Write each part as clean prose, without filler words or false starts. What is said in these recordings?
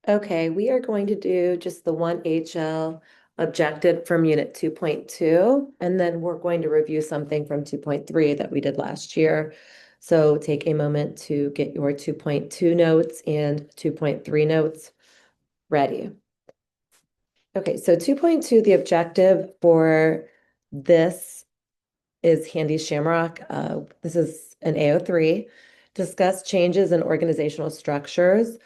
Okay, we are going to do just the one HL objective from Unit 2.2, and then we're going to review something from 2.3 that we did last year. So take a moment to get your 2.2 notes and 2.3 notes ready. Okay, so 2.2, the objective for this is Handy Shamrock. This is an AO3. Discuss changes in organizational structures.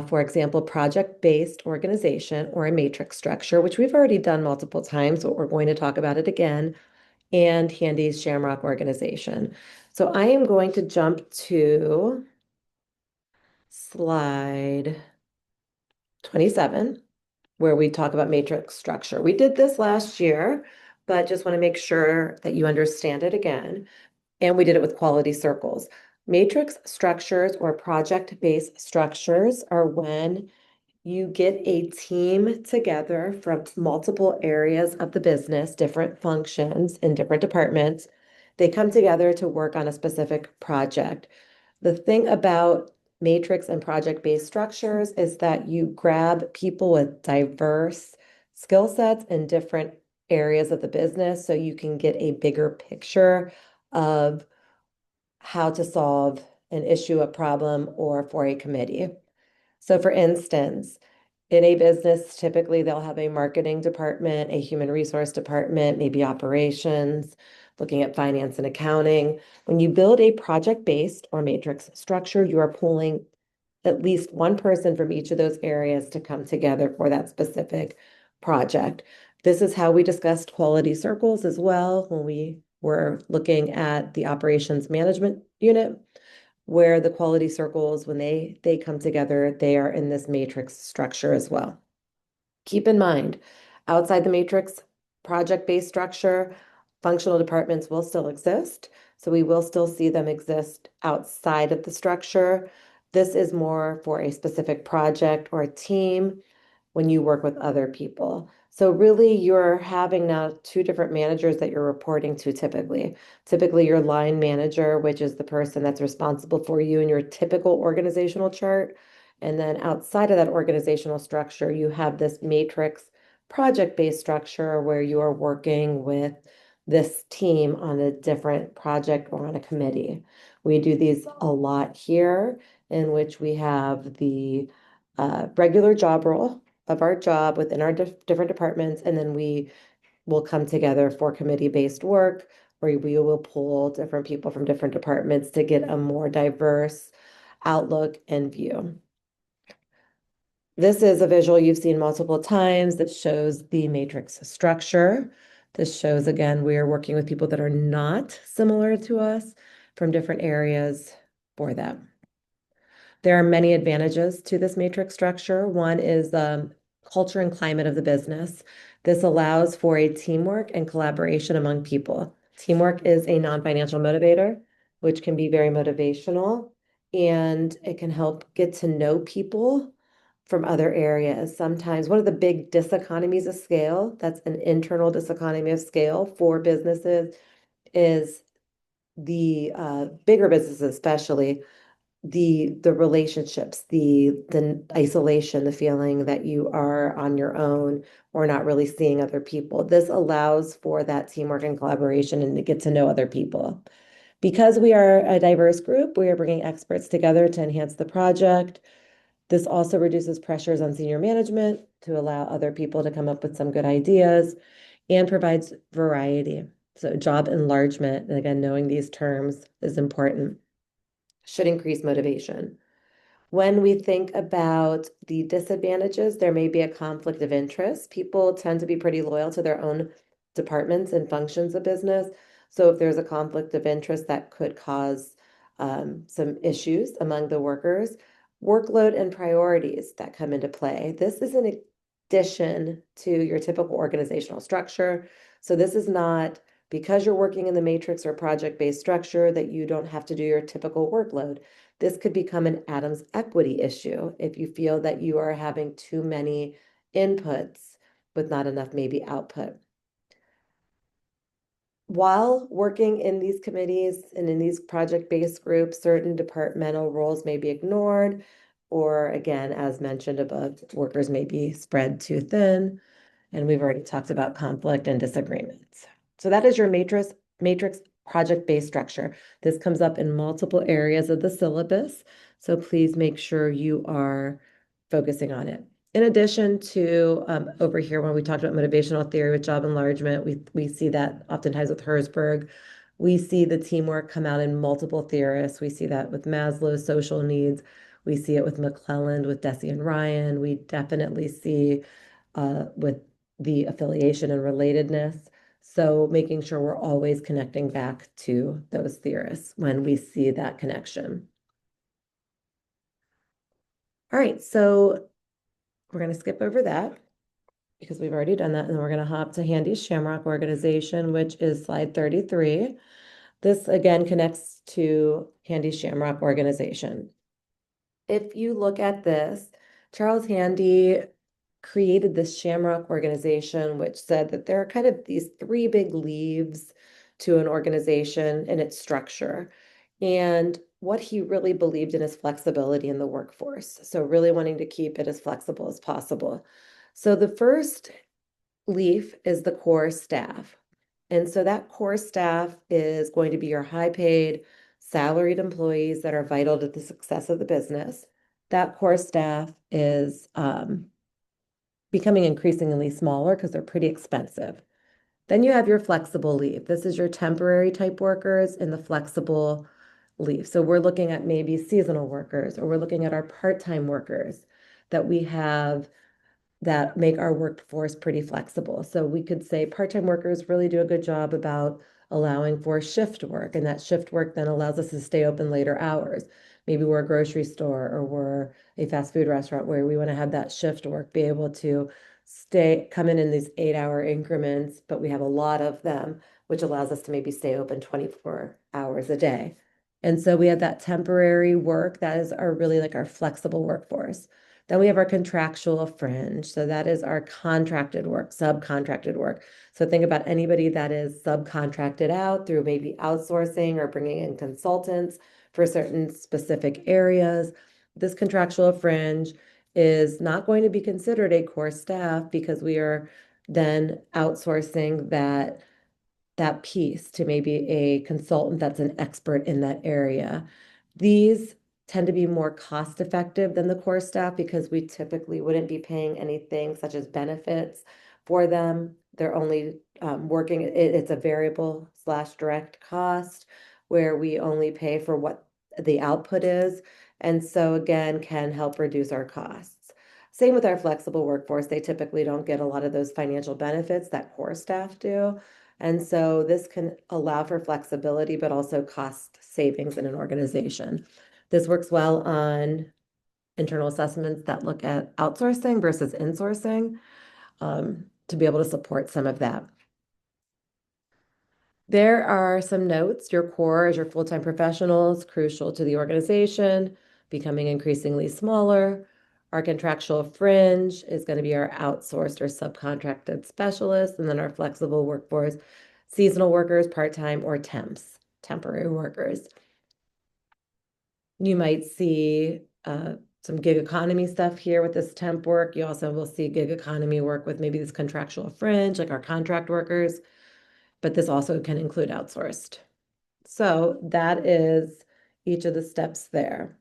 For example, project-based organization or a matrix structure, which we've already done multiple times, but we're going to talk about it again, and Handy's Shamrock organization. So I am going to jump to slide 27, where we talk about matrix structure. We did this last year, but just want to make sure that you understand it again. And we did it with quality circles. Matrix structures or project-based structures are when you get a team together from multiple areas of the business, different functions in different departments. They come together to work on a specific project. The thing about matrix and project-based structures is that you grab people with diverse skill sets in different areas of the business so you can get a bigger picture of how to solve an issue, a problem, or for a committee. So for instance, in a business, typically they'll have a marketing department, a human resource department, maybe operations, looking at finance and accounting. When you build a project-based or matrix structure, you are pulling at least one person from each of those areas to come together for that specific project. This is how we discussed quality circles as well when we were looking at the operations management unit, where the quality circles, when they come together, they are in this matrix structure as well. Keep in mind, outside the matrix project-based structure, functional departments will still exist. So we will still see them exist outside of the structure. This is more for a specific project or a team when you work with other people. So really you're having now two different managers that you're reporting to typically. Typically your line manager, which is the person that's responsible for you in your typical organizational chart. And then outside of that organizational structure, you have this matrix project-based structure where you are working with this team on a different project or on a committee. We do these a lot here, in which we have the regular job role of our job within our different departments, and then we will come together for committee-based work where we will pull different people from different departments to get a more diverse outlook and view. This is a visual you've seen multiple times that shows the matrix structure. This shows, again, we are working with people that are not similar to us from different areas for them. There are many advantages to this matrix structure. One is the culture and climate of the business. This allows for a teamwork and collaboration among people. Teamwork is a non-financial motivator, which can be very motivational, and it can help get to know people from other areas. Sometimes one of the big diseconomies of scale, that's an internal diseconomy of scale for businesses, is the bigger businesses especially the relationships, the isolation, the feeling that you are on your own or not really seeing other people. This allows for that teamwork and collaboration and to get to know other people. Because we are a diverse group, we are bringing experts together to enhance the project. This also reduces pressures on senior management to allow other people to come up with some good ideas and provides variety. So job enlargement, and again, knowing these terms is important, should increase motivation. When we think about the disadvantages, there may be a conflict of interest. People tend to be pretty loyal to their own departments and functions of business. So if there's a conflict of interest, that could cause some issues among the workers. Workload and priorities that come into play. This is in addition to your typical organizational structure. So this is not because you're working in the matrix or project-based structure that you don't have to do your typical workload. This could become an Adams equity issue if you feel that you are having too many inputs with not enough maybe output. While working in these committees and in these project-based groups, certain departmental roles may be ignored or again, as mentioned above, workers may be spread too thin. And we've already talked about conflict and disagreements. So that is your matrix project-based structure. This comes up in multiple areas of the syllabus. So please make sure you are focusing on it. In addition to over here, when we talked about motivational theory with job enlargement, we see that oftentimes with Herzberg. We see the teamwork come out in multiple theorists. We see that with Maslow's social needs. We see it with McClelland, with Deci and Ryan. We definitely see with the affiliation and relatedness. So making sure we're always connecting back to those theorists when we see that connection. All right, so we're going to skip over that because we've already done that, and we're going to hop to Handy's Shamrock organization, which is slide 33. This again connects to Handy's Shamrock organization. If you look at this, Charles Handy created this Shamrock organization, which said that there are kind of these three big leaves to an organization and its structure. And what he really believed in is flexibility in the workforce. So really wanting to keep it as flexible as possible. So the first leaf is the core staff. And so that core staff is going to be your high paid, salaried employees that are vital to the success of the business. That core staff is becoming increasingly smaller because they're pretty expensive. Then you have your flexible leave. This is your temporary type workers in the flexible leave. So we're looking at maybe seasonal workers, or we're looking at our part-time workers that we have that make our workforce pretty flexible. So we could say part-time workers really do a good job about allowing for shift work, and that shift work then allows us to stay open later hours. Maybe we're a grocery store or we're a fast food restaurant where we want to have that shift work be able to come in these 8-hour increments, but we have a lot of them, which allows us to maybe stay open 24 hours a day. And so we have that temporary work that is our really like our flexible workforce. Then we have our contractual fringe. So that is our contracted work, subcontracted work. So think about anybody that is subcontracted out through maybe outsourcing or bringing in consultants for certain specific areas. This contractual fringe is not going to be considered a core staff because we are then outsourcing that piece to maybe a consultant that's an expert in that area. These tend to be more cost effective than the core staff because we typically wouldn't be paying anything such as benefits for them. They're only working, it's a variable slash direct cost where we only pay for what the output is. And so again, can help reduce our costs. Same with our flexible workforce. They typically don't get a lot of those financial benefits that core staff do. And so this can allow for flexibility, but also cost savings in an organization. This works well on internal assessments that look at outsourcing versus insourcing to be able to support some of that. There are some notes. Your core is your full-time professionals, crucial to the organization, becoming increasingly smaller. Our contractual fringe is going to be our outsourced or subcontracted specialists, and then our flexible workforce, seasonal workers, part-time, or temps, temporary workers. You might see some gig economy stuff here with this temp work. You also will see gig economy work with maybe this contractual fringe, like our contract workers, but this also can include outsourced. So that is each of the steps there.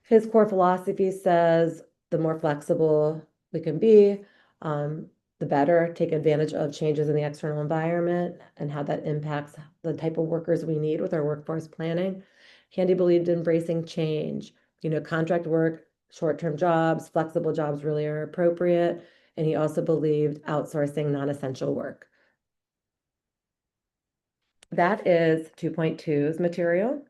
His core philosophy says the more flexible we can be, the better. Take advantage of changes in the external environment and how that impacts the type of workers we need with our workforce planning. Handy believed in embracing change. You know, contract work, short-term jobs, flexible jobs really are appropriate. And he also believed outsourcing non-essential work. That is 2.2's material.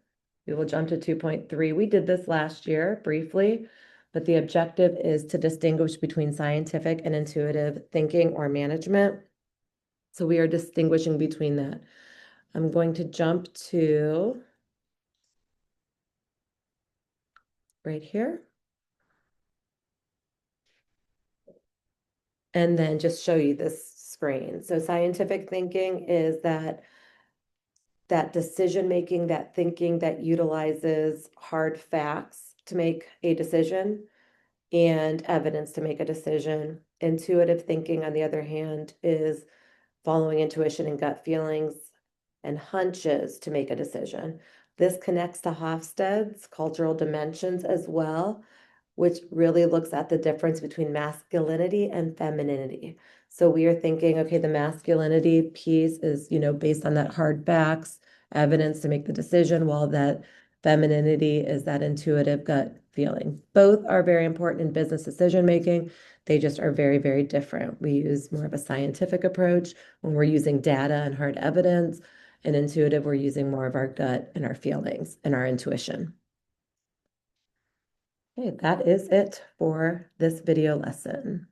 We will jump to 2.3. We did this last year briefly, but the objective is to distinguish between scientific and intuitive thinking or management. So we are distinguishing between that. I'm going to jump to right here. And then just show you this screen. So scientific thinking is that decision making, that thinking that utilizes hard facts to make a decision and evidence to make a decision. Intuitive thinking, on the other hand, is following intuition and gut feelings and hunches to make a decision. This connects to Hofstede's cultural dimensions as well, which really looks at the difference between masculinity and femininity. So we are thinking, okay, the masculinity piece is, based on that hard facts, evidence to make the decision, while that femininity is that intuitive gut feeling. Both are very important in business decision making. They just are very, very different. We use more of a scientific approach when we're using data and hard evidence. And intuitive, we're using more of our gut and our feelings and our intuition. Okay, that is it for this video lesson.